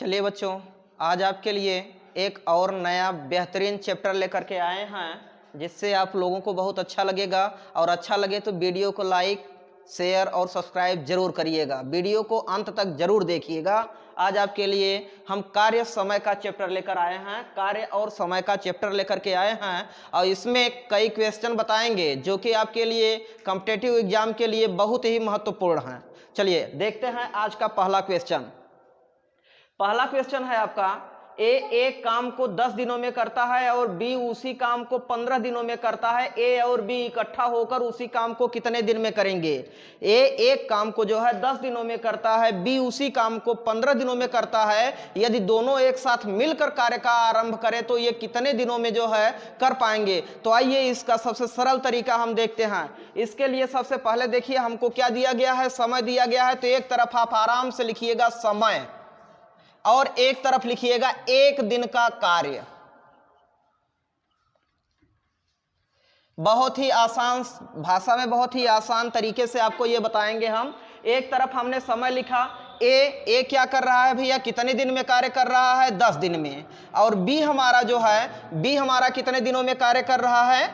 चलिए बच्चों, आज आपके लिए एक और नया बेहतरीन चैप्टर लेकर के आए हैं जिससे आप लोगों को बहुत अच्छा लगेगा। और अच्छा लगे तो वीडियो को लाइक, शेयर और सब्सक्राइब जरूर करिएगा। वीडियो को अंत तक जरूर देखिएगा। आज आपके लिए हम कार्य समय का चैप्टर लेकर आए हैं, कार्य और समय का चैप्टर लेकर के आए हैं। और इसमें कई क्वेश्चन बताएंगे जो कि आपके लिए कॉम्पिटिटिव एग्जाम के लिए बहुत ही महत्वपूर्ण हैं। चलिए देखते हैं आज का पहला क्वेश्चन। पहला क्वेश्चन है आपका, ए एक काम को 10 दिनों में करता है और बी उसी काम को 15 दिनों में करता है। ए और बी इकट्ठा होकर उसी काम को कितने दिन में करेंगे? ए एक काम को जो है 10 दिनों में करता है, बी उसी काम को 15 दिनों में करता है। यदि दोनों एक साथ मिलकर कार्य का आरंभ करें तो ये कितने दिनों में जो है कर पाएंगे? तो आइए इसका सबसे सरल तरीका हम देखते हैं। इसके लिए सबसे पहले देखिए हमको क्या दिया गया है, समय दिया गया है। तो एक तरफ आप आराम से लिखिएगा समय और एक तरफ लिखिएगा एक दिन का कार्य। बहुत ही आसान भाषा में, बहुत ही आसान तरीके से आपको ये बताएंगे हम। एक तरफ हमने समय लिखा, ए क्या कर रहा है भैया, कितने दिन में कार्य कर रहा है? 10 दिन में। और बी हमारा जो है, बी हमारा कितने दिनों में कार्य कर रहा है?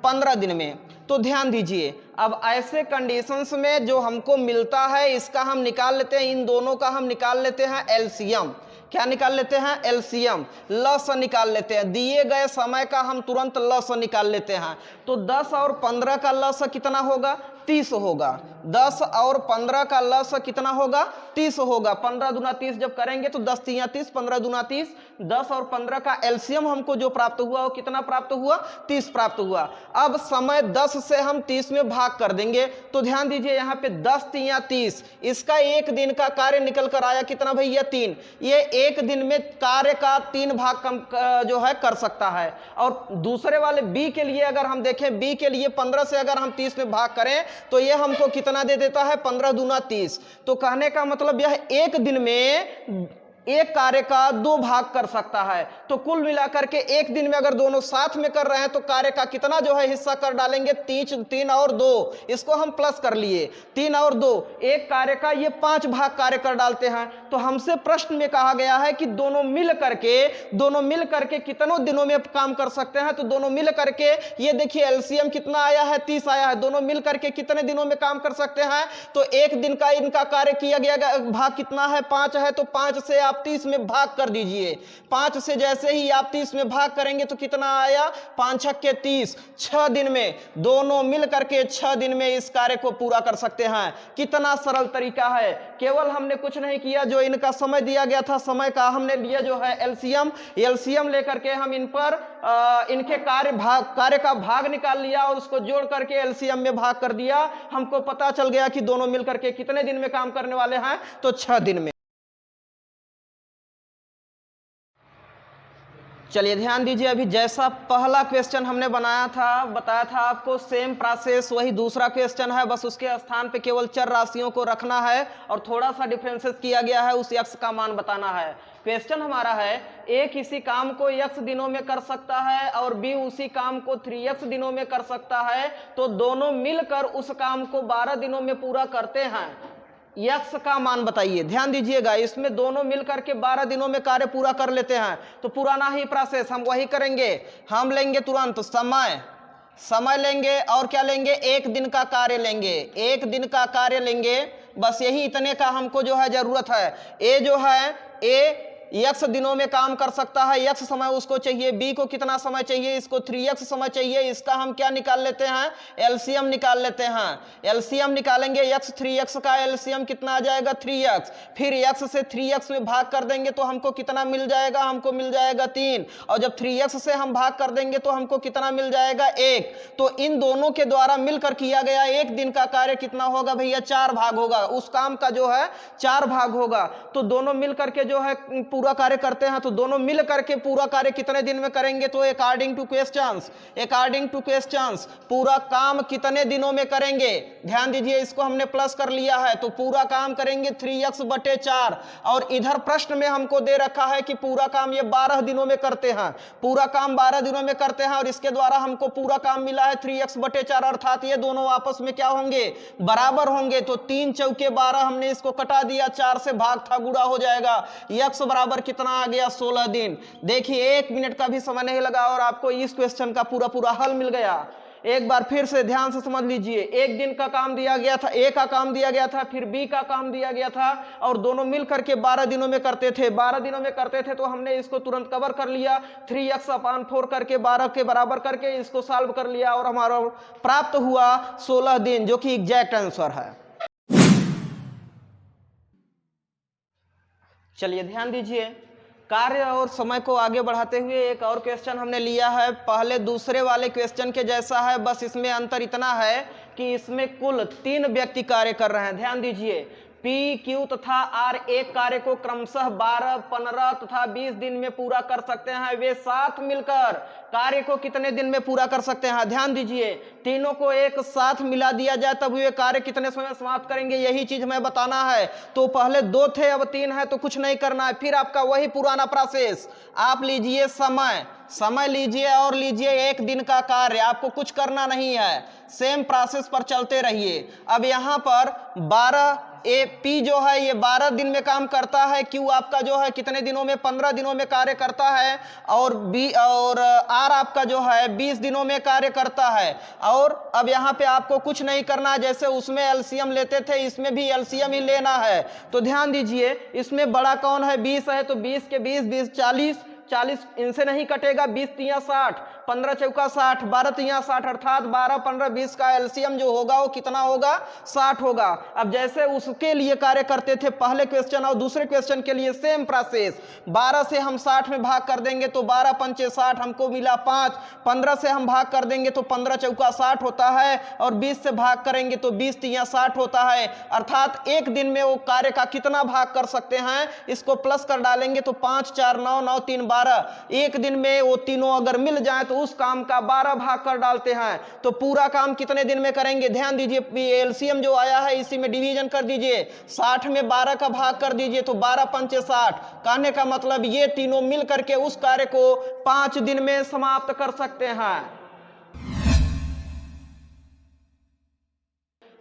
15 दिन में। तो ध्यान दीजिए, अब ऐसे कंडीशंस में जो हमको मिलता है इसका हम निकाल लेते हैं, इन दोनों का हम निकाल लेते हैं एलसीएम। क्या निकाल लेते हैं? एलसीएम, लस निकाल लेते हैं। दिए गए समय का हम तुरंत लस निकाल लेते हैं। तो 10 और 15 का लस कितना होगा? 30 होगा। 10 और 15 का लस कितना होगा? 30 होगा। 15 दूना 30 जब करेंगे तो 10 तिया 30, 15 दूना 30। 10 और 15 का एलसीएम हमको जो प्राप्त हुआ वो कितना प्राप्त हुआ? 30 प्राप्त हुआ। अब समय 10 से हम 30 में भाग कर देंगे। तो ध्यान दीजिए यहाँ पे 10 तिया 30, इसका एक दिन का कार्य निकल कर आया कितना भैया? 3। ये एक दिन में कार्य का 3 भाग कम जो है कर सकता है। और दूसरे वाले बी के लिए अगर हम देखें, बी के लिए 15 से अगर हम 30 में भाग करें तो ये हमको कितना दे देता है? 15 दूना 30। तो कहने का मतलब यह एक दिन में एक कार्य का 2 भाग कर सकता है। तो कुल मिलाकर के एक दिन में अगर दोनों साथ में कर रहे हैं तो कार्य का कितना जो है हिस्सा कर डालेंगे? 3 और 2, इसको हम प्लस कर लिए। 3 और 2, एक कार्य का ये 5 भाग कार्य कर डालते हैं। तो हमसे प्रश्न में कहा गया है कि दोनों मिल करके कितनों दिनों में काम कर सकते हैं? तो दोनों मिल करके ये देखिए एलसीएम कितना आया है? 30 आया है। दोनों मिल करके कितने दिनों में काम कर सकते हैं? तो एक दिन का इनका कार्य किया गया भाग कितना है? 5 है। तो 5 से आप 30 में भाग कर दीजिए। 5 से जैसे ही आप 30 में भाग करेंगे तो कितना आया? 5 छक्के 30। 6 दिन में दोनों मिल करके 6 दिन में इस कार्य को पूरा कर सकते हैं। कितना सरल तरीका है। केवल हमने कुछ नहीं किया, जो इनका समय दिया गया था समय का हमने लिया जो है एलसीएम लेकर के हम इन पर इनके कार्य का भाग निकाल लिया और उसको जोड़ करके एलसीएम में भाग कर दिया। हमको पता चल गया कि दोनों मिल करके कितने दिन में काम करने वाले हैं? तो 6 दिन में। चलिए ध्यान दीजिए, अभी जैसा पहला क्वेश्चन हमने बताया था आपको, सेम प्रोसेस वही दूसरा क्वेश्चन है, बस उसके स्थान पे केवल चर राशियों को रखना है और थोड़ा सा डिफरेंसेस किया गया है, उस x का मान बताना है। क्वेश्चन हमारा है, ए किसी काम को x दिनों में कर सकता है और बी उसी काम को 3x दिनों में कर सकता है। तो दोनों मिलकर उस काम को 12 दिनों में पूरा करते हैं। यक्स का मान बताइए। ध्यान दीजिएगा, इसमें दोनों मिलकर के 12 दिनों में कार्य पूरा कर लेते हैं। तो पुराना ही प्रोसेस हम वही करेंगे। हम लेंगे तुरंत समय लेंगे और क्या लेंगे? एक दिन का कार्य लेंगे। एक दिन का कार्य लेंगे, बस यही इतने का हमको जो है जरूरत है। ए जो है, ए x दिनों में काम कर सकता है, x समय उसको चाहिए। b को कितना समय चाहिए? इसको 3x समय चाहिए। इसका हम क्या निकाल लेते हैं? एलसीएम निकाल लेते हैं। एलसीएम निकालेंगे, x 3x का एलसीएम कितना आ जाएगा? 3x। फिर x से 3x में भाग कर देंगे तो हमको कितना मिल जाएगा? हमको मिल जाएगा 3। और जब 3x से हम भाग कर देंगे तो हमको कितना मिल जाएगा? 1। तो इन दोनों के द्वारा मिलकर किया गया एक दिन का कार्य कितना होगा भैया? 4 भाग होगा। उस काम का जो है 4 भाग होगा। तो दोनों मिल करके जो है पूरा कार्य करते हैं। तो दोनों मिल करके पूरा कार्य कितने दिन में करेंगे? तो अकॉर्डिंग टू क्वेश्चंस पूरा काम कितने दिनों में करेंगे? ध्यान दीजिए, इसको हमने प्लस कर लिया है। तो पूरा काम करेंगे 3x/4। और इधर प्रश्न में हमको दे रखा है कि पूरा काम ये 12 दिनों में करते हैं। पूरा काम 12 दिनों में करते हैं और इसके द्वारा हमको पूरा काम मिला है 3x/4, अर्थात ये दोनों आपस में क्या होंगे? बराबर होंगे। तो 3 चौके 12 हमने इसको कटा दिया, 4 से भाग था गुणा हो जाएगा। x बराबर बराबर कितना आ गया 16 दिन। देखिए 1 मिनट का भी समय नहीं लगा और आपको इस क्वेश्चन का पूरा पूरा हल मिल गया। एक बार फिर से ध्यान से समझ लीजिए, एक दिन का काम दिया गया था, ए का काम दिया गया था, फिर बी का काम दिया गया था और दोनों मिल करके 12 दिनों में करते थे। 12 दिनों में करते थे तो हमने इसको तुरंत कवर कर लिया, 3x/4 करके 12 के बराबर करके इसको सॉल्व कर लिया और हमारा प्राप्त हुआ 16 दिन, जो कि एग्जैक्ट आंसर है। चलिए ध्यान दीजिए, कार्य और समय को आगे बढ़ाते हुए एक और क्वेश्चन हमने लिया है, पहले दूसरे वाले क्वेश्चन के जैसा है, बस इसमें अंतर इतना है कि इसमें कुल 3 व्यक्ति कार्य कर रहे हैं। ध्यान दीजिए, P, Q तथा R एक कार्य को क्रमशः 12, 15 तथा 20 दिन में पूरा कर सकते हैं। वे साथ मिलकर कार्य को कितने दिन में पूरा कर सकते हैं? ध्यान दीजिए, तीनों को एक साथ मिला दिया जाए तब वे कार्य कितने समय में समाप्त करेंगे, यही चीज मैं बताना है। तो पहले 2 थे, अब 3 है, तो कुछ नहीं करना है, फिर आपका वही पुराना प्रोसेस। आप लीजिए समय लीजिए और लीजिए 1 दिन का कार्य, आपको कुछ करना नहीं है, सेम प्रोसेस पर चलते रहिए। अब यहाँ पर 12 P जो है ये 12 दिन में काम करता है, Q आपका जो है कितने दिनों में, 15 दिनों में कार्य करता है, और R आपका जो है 20 दिनों में कार्य करता है। और अब यहाँ पे आपको कुछ नहीं करना, जैसे उसमें एलसीएम लेते थे इसमें भी एलसीएम ही लेना है। तो ध्यान दीजिए, इसमें बड़ा कौन है, 20 है, तो 20 के 20, 20 40 इनसे नहीं कटेगा, 20 तिया 60, 15 चौका 60, 12 तिया 60, अर्थात 12, 15, 20 का एलसीएम जो होगा वो कितना होगा, 60 होगा। अब जैसे उसके लिए कार्य करते थे पहले क्वेश्चन और दूसरे क्वेश्चन के लिए सेम प्रोसेस, 12 से हम 60 में भाग कर देंगे तो 12 पंचे 60, हमको मिला 5, 15 से हम भाग कर देंगे तो 15 चौका 60 होता है, और 20 से भाग करेंगे तो 20 तिया 60 होता है। अर्थात एक दिन में वो कार्य का कितना भाग कर सकते हैं, इसको प्लस कर डालेंगे तो 5 4 9 9 3 12, एक दिन में वो तीनों अगर मिल जाए तो उस काम का 12 भाग कर डालते हैं, तो पूरा काम कितने दिन में करेंगे। ध्यान दीजिए, एलसीएम जो आया है इसी में डिवीजन कर दीजिए, 60 में 12 का भाग कर दीजिए तो 12 पंचे 60, कहने का मतलब ये तीनों मिल करके उस कार्य को 5 दिन में समाप्त कर सकते हैं।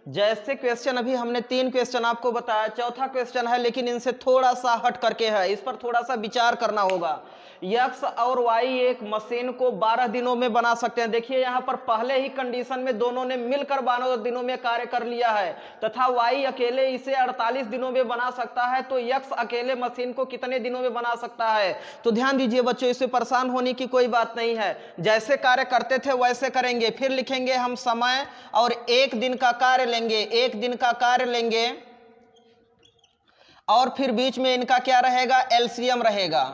जैसे क्वेश्चन अभी हमने 3 क्वेश्चन आपको बताया, चौथा क्वेश्चन है लेकिन इनसे थोड़ा सा हट करके है, इस पर थोड़ा सा विचार करना होगा। X और Y एक मशीन को 12 दिनों में बना सकते हैं। देखिए यहाँ पर पहले ही कंडीशन में दोनों ने मिलकर 12 दिनों में कार्य कर लिया है, तथा Y अकेले इसे 48 दिनों में बना सकता है, तो X अकेले मशीन को कितने दिनों में बना सकता है। तो ध्यान दीजिए बच्चों, इससे परेशान होने की कोई बात नहीं है, जैसे कार्य करते थे वैसे करेंगे। फिर लिखेंगे हम समय और 1 दिन का कार्य लेंगे, 1 दिन का कार्य लेंगे, और फिर बीच में इनका क्या रहेगा, एलसीएम रहेगा।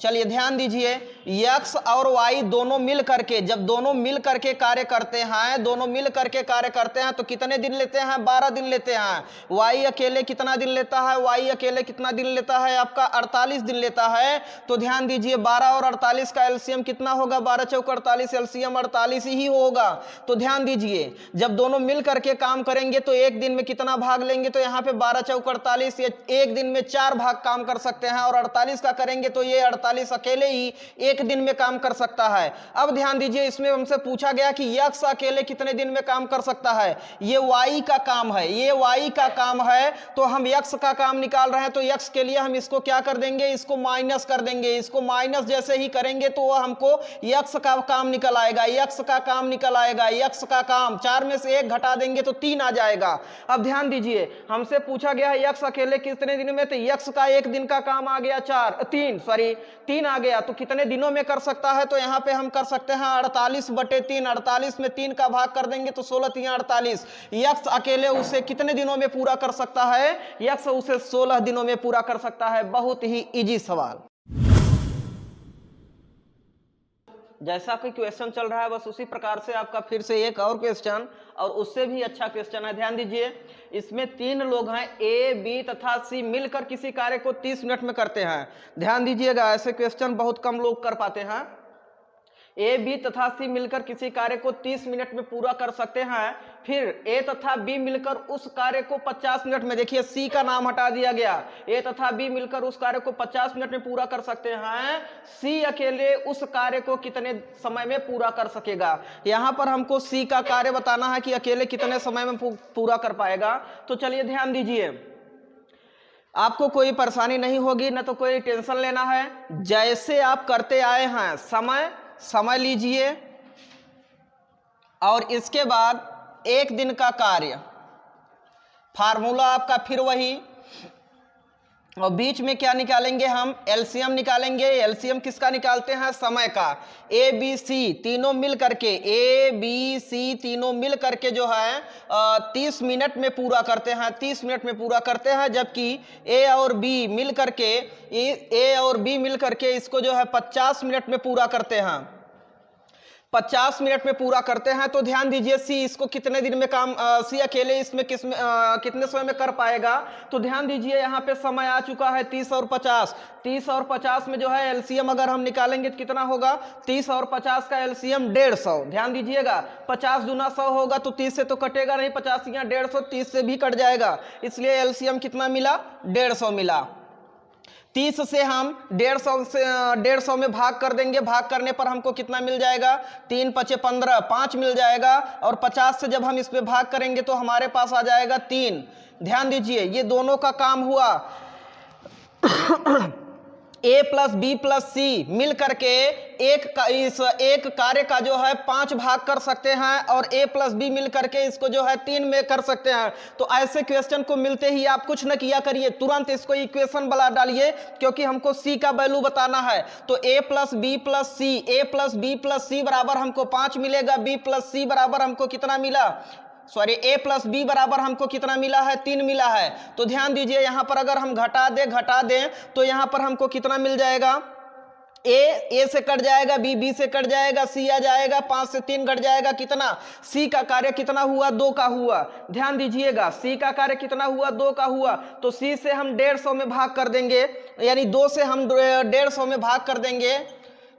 चलिए ध्यान दीजिए, X और Y दोनों मिल करके, जब दोनों मिल करके कार्य करते हैं, दोनों मिल करके कार्य करते हैं तो कितने दिन लेते हैं, 12 दिन लेते हैं। Y अकेले कितना दिन लेता है, Y अकेले कितना दिन लेता है, आपका 48 दिन लेता है। तो ध्यान दीजिए 12 और 48 का एलसीएम कितना होगा, 12 चौक 48, एलसीएम 48 ही होगा। तो ध्यान दीजिए, जब दोनों मिल करके काम करेंगे तो एक दिन में कितना भाग लेंगे, तो यहाँ पे 12 चौक 48, ये एक दिन में 4 भाग काम कर सकते हैं, और 48 का करेंगे तो ये 48 अकेले ही एक दिन में काम कर सकता है। अब ध्यान दीजिए, इसमें हमसे पूछा गया कि X अकेले कितने दिन में काम कर सकता है, ये Y का काम है, ये Y का काम है, तो हम X का काम निकाल रहे हैं, तो X के लिए हम इसको क्या कर देंगे, इसको माइनस कर देंगे। इसको माइनस जैसे ही करेंगे तो वह हमको X का काम निकल आएगा, X का काम निकल आएगा, X का काम 4 में से 1 घटा देंगे तो 3 आ जाएगा। अब ध्यान दीजिए, हमसे पूछा गया है X अकेले कितने दिन में, तो X का एक दिन का काम आ गया 3 आ गया, तो कितने दिनों में कर सकता है, तो यहाँ पे हम कर सकते हैं 48/3, 48 में 3 का भाग कर देंगे तो 16 तिया 48। X अकेले उसे कितने दिनों में पूरा कर सकता है, X उसे 16 दिनों में पूरा कर सकता है। बहुत ही इजी सवाल। जैसा कोई क्वेश्चन चल रहा है बस उसी प्रकार से आपका फिर से एक और क्वेश्चन, और उससे भी अच्छा क्वेश्चन है। ध्यान दीजिए, इसमें 3 लोग हैं, A, B तथा C, मिलकर किसी कार्य को 30 मिनट में करते हैं। ध्यान दीजिएगा, ऐसे क्वेश्चन बहुत कम लोग कर पाते हैं। A, B तथा C मिलकर किसी कार्य को 30 मिनट में पूरा कर सकते हैं। फिर A तथा B मिलकर उस कार्य को 50 मिनट में, देखिए C का नाम हटा दिया गया, A तथा B मिलकर उस कार्य को 50 मिनट में पूरा कर सकते हैं। C अकेले उस कार्य को कितने समय में पूरा कर सकेगा। यहाँ पर हमको C का कार्य बताना है कि अकेले कितने समय में पूरा कर पाएगा। तो चलिए ध्यान दीजिए, आपको कोई परेशानी नहीं होगी, ना तो कोई टेंशन लेना है। जैसे आप करते आए हैं समय लीजिए, और इसके बाद एक दिन का कार्य, फार्मूला आपका फिर वही, और बीच में क्या निकालेंगे हम, एलसीएम निकालेंगे। एलसीएम किसका निकालते हैं, समय का। ए बी सी तीनों मिल करके, ए बी सी तीनों मिल करके जो है 30 मिनट में पूरा करते हैं, 30 मिनट में पूरा करते हैं। जबकि ए और बी मिल करके इसको जो है 50 मिनट में पूरा करते हैं, 50 मिनट में पूरा करते हैं। तो ध्यान दीजिए, सी इसको कितने दिन में काम, सी अकेले इसमें कितने समय में कर पाएगा। तो ध्यान दीजिए, यहाँ पे समय आ चुका है 30 और 50। 30 और 50 में जो है एलसीएम अगर हम निकालेंगे तो कितना होगा, 30 और 50 का एलसीएम 150। ध्यान दीजिएगा, 50 दूना 100 होगा, तो 30 से तो कटेगा नहीं, 50 यहाँ 150, 30 से भी कट जाएगा, इसलिए एलसीएम कितना मिला, 150 मिला। 30 से हम 150 में भाग कर देंगे, भाग करने पर हमको कितना मिल जाएगा, 3 5 15, 5 मिल जाएगा। और 50 से जब हम इस पे भाग करेंगे तो हमारे पास आ जाएगा 3। ध्यान दीजिए, ये दोनों का काम हुआ। ए प्लस बी प्लस सी मिल करके एक कार्य का जो है 5 भाग कर सकते हैं, और ए प्लस बी मिल करके इसको जो है 3 में कर सकते हैं। तो ऐसे क्वेश्चन को मिलते ही आप कुछ न किया करिए, तुरंत इसको इक्वेशन बना डालिए, क्योंकि हमको सी का वैल्यू बताना है। तो ए प्लस बी प्लस सी, ए प्लस बी प्लस सी बराबर हमको 5 मिलेगा, बी प्लस सी बराबर हमको कितना मिला, सॉरी ए प्लस बी बराबर हमको कितना मिला है, 3 मिला है। तो ध्यान दीजिए, यहां पर अगर हम घटा दें तो यहां पर हमको कितना मिल जाएगा, ए से कट जाएगा, बी से कट जाएगा, सी आ जाएगा, 5 से 3 कट जाएगा, कितना, सी का कार्य कितना हुआ, 2 का हुआ। ध्यान दीजिएगा, सी का कार्य कितना हुआ, 2 का हुआ। तो सी से हम 150 में भाग कर देंगे, यानी 2 से हम 150 में भाग कर देंगे।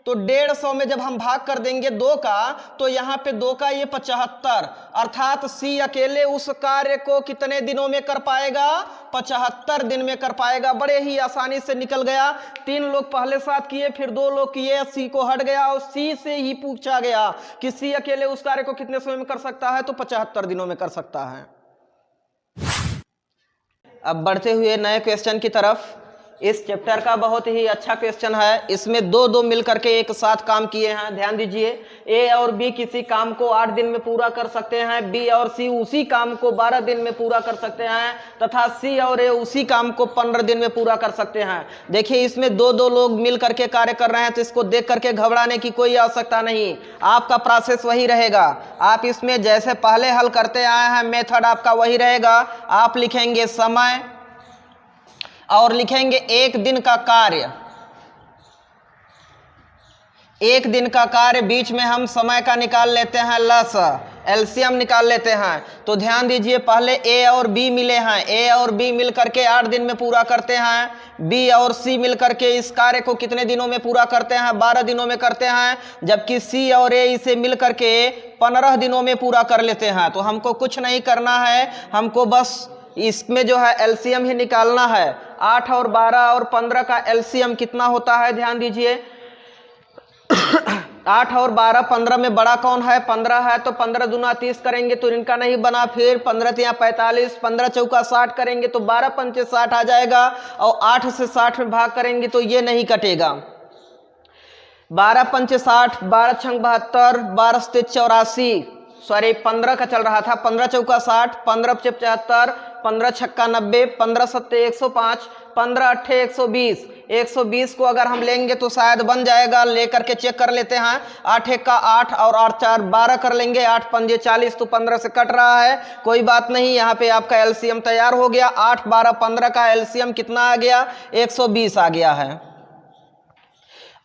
तो 150 में जब हम भाग कर देंगे 2 का, तो यहाँ पे 2 का ये 75, अर्थात सी अकेले उस कार्य को कितने दिनों में कर पाएगा, 75 दिन में कर पाएगा। बड़े ही आसानी से निकल गया। 3 लोग पहले साथ किए, फिर 2 लोग किए, सी को हट गया और सी से ही पूछा गया कि सी अकेले उस कार्य को कितने समय में कर सकता है, तो 75 दिनों में कर सकता है। अब बढ़ते हुए नए क्वेश्चन की तरफ। इस चैप्टर का बहुत ही अच्छा क्वेश्चन है, इसमें दो मिल करके एक साथ काम किए हैं। ध्यान दीजिए, ए और बी किसी काम को 8 दिन में पूरा कर सकते हैं, बी और सी उसी काम को 12 दिन में पूरा कर सकते हैं, तथा सी और ए उसी काम को 15 दिन में पूरा कर सकते हैं। देखिए, इसमें दो लोग मिल करके कार्य कर रहे हैं, तो इसको देख करके घबराने की कोई आवश्यकता नहीं। आपका प्रोसेस वही रहेगा, आप इसमें जैसे पहले हल करते आए हैं मेथड आपका वही रहेगा। आप लिखेंगे समय और लिखेंगे 1 दिन का कार्य, 1 दिन का कार्य, बीच में हम समय का निकाल लेते हैं लस, एलसीएम निकाल लेते हैं। तो ध्यान दीजिए, पहले ए और बी मिले हैं, ए और बी मिल करके 8 दिन में पूरा करते हैं। बी और सी मिल करके इस कार्य को कितने दिनों में पूरा करते हैं, 12 दिनों में करते हैं। जबकि सी और ए इसे मिल करके 15 दिनों में पूरा कर लेते हैं। तो हमको कुछ नहीं करना है, हमको बस इसमें जो है एलसीएम ही निकालना है। 8 और 12 और 15 का एलसीएम कितना होता है, ध्यान दीजिए। 8 और 12, 15 में बड़ा कौन है, 15 है। तो 15 दूना 30 करेंगे तो इनका नहीं बना, फिर 15 तिया 45, 15 चौका 60 करेंगे तो 12 पंचे 60 आ जाएगा, और 8 से 60 में भाग करेंगे तो ये नहीं कटेगा। 12 पंचे 60, 12 छंग 72, 12 से 84, सॉरी 15 का चल रहा था, 15 चौका 60, 15 से 75, 15 छक्का 90, 15 सत्ते 105, 15 अट्ठे 120। 120 को अगर हम लेंगे तो शायद बन जाएगा, लेकर के चेक कर लेते हैं। 8 1 का 8 और 8 4 12 कर लेंगे, 8 पंजे 40, तो 15 से कट रहा है, कोई बात नहीं। यहाँ पे आपका एलसीएम तैयार हो गया। 8 12 15 का एलसीएम कितना आ गया, 120 आ गया है।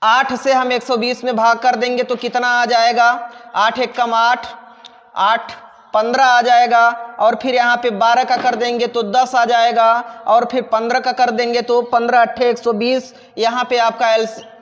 8 से हम 120 में भाग कर देंगे तो कितना आ जाएगा, 8 1 कम 8, 8 15 आ जाएगा, और फिर यहाँ पे 12 का कर देंगे तो 10 आ जाएगा, और फिर 15 का कर देंगे तो 15 अट्ठे 120। यहाँ पे आपका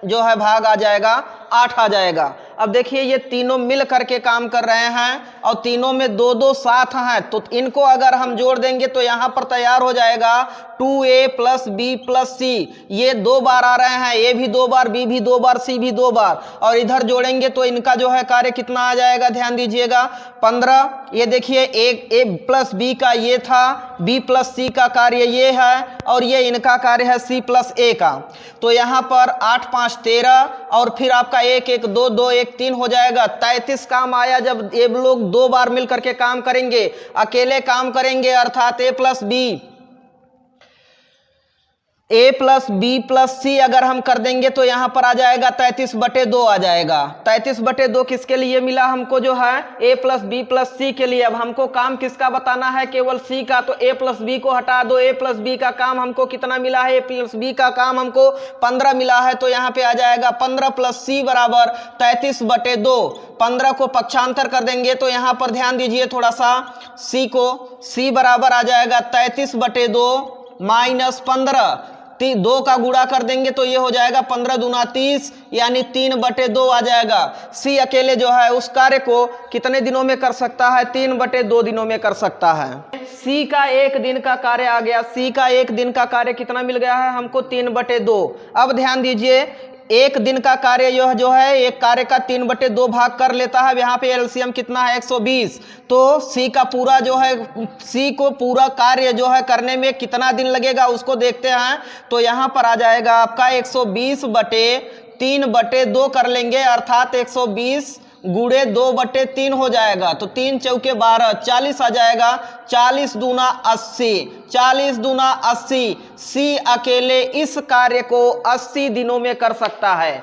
जो है भाग आ जाएगा 8 आ जाएगा। अब देखिए ये तीनों मिल करके काम कर रहे हैं और तीनों में दो दो साथ हैं, तो इनको अगर हम जोड़ देंगे तो यहाँ पर तैयार हो जाएगा 2a प्लस बी प्लस सी। ये 2 बार आ रहे हैं, ए भी 2 बार, बी भी 2 बार, सी भी 2 बार, और इधर जोड़ेंगे तो इनका जो है कार्य कितना आ जाएगा, ध्यान दीजिएगा 15। ये देखिए एक ए प्लस बी का ये था, बी प्लस सी का कार्य ये है, और ये इनका कार्य है सी प्लस ए का। तो यहाँ पर 8 5 13 और फिर आपका 1 1 2 2 1 3 हो जाएगा। 33 काम आया जब ये लोग 2 बार मिल करके काम करेंगे, अकेले काम करेंगे, अर्थात ए प्लस बी प्लस सी अगर हम कर देंगे तो यहाँ पर आ जाएगा 33/2 आ जाएगा। 33/2 किसके लिए मिला हमको, जो है a प्लस बी प्लस सी के लिए। अब हमको काम किसका बताना है, केवल c का, तो a प्लस बी को हटा दो। a प्लस बी का काम हमको कितना मिला है, a प्लस बी का काम हमको 15 मिला है, तो यहाँ पे आ जाएगा 15 प्लस सी बराबर 33/2। 15 को पक्षांतर कर देंगे तो यहाँ पर ध्यान दीजिए थोड़ा सा, c बराबर आ जाएगा 33/2 माइनस 15। 2 का गुणा कर देंगे तो ये हो जाएगा 15 दूना 30, यानी 3/2 आ जाएगा। सी अकेले जो है उस कार्य को कितने दिनों में कर सकता है, 3/2 दिनों में कर सकता है। सी का 1 दिन का कार्य आ गया। सी का 1 दिन का कार्य कितना मिल गया है हमको, 3/2। अब ध्यान दीजिए, 1 दिन का कार्य यह जो है एक कार्य का 3/2 भाग कर लेता है। यहाँ पे एलसीएम कितना है, 120। तो सी का पूरा जो है, सी को पूरा कार्य जो है करने में कितना दिन लगेगा उसको देखते हैं। तो यहाँ पर आ जाएगा आपका 120/3/2 कर लेंगे, अर्थात 120 गुणे 2/3 हो जाएगा। तो 3 चौके 12, 40 आ जाएगा। 40 दूना 80, 40 दूना 80। सी अकेले इस कार्य को 80 दिनों में कर सकता है।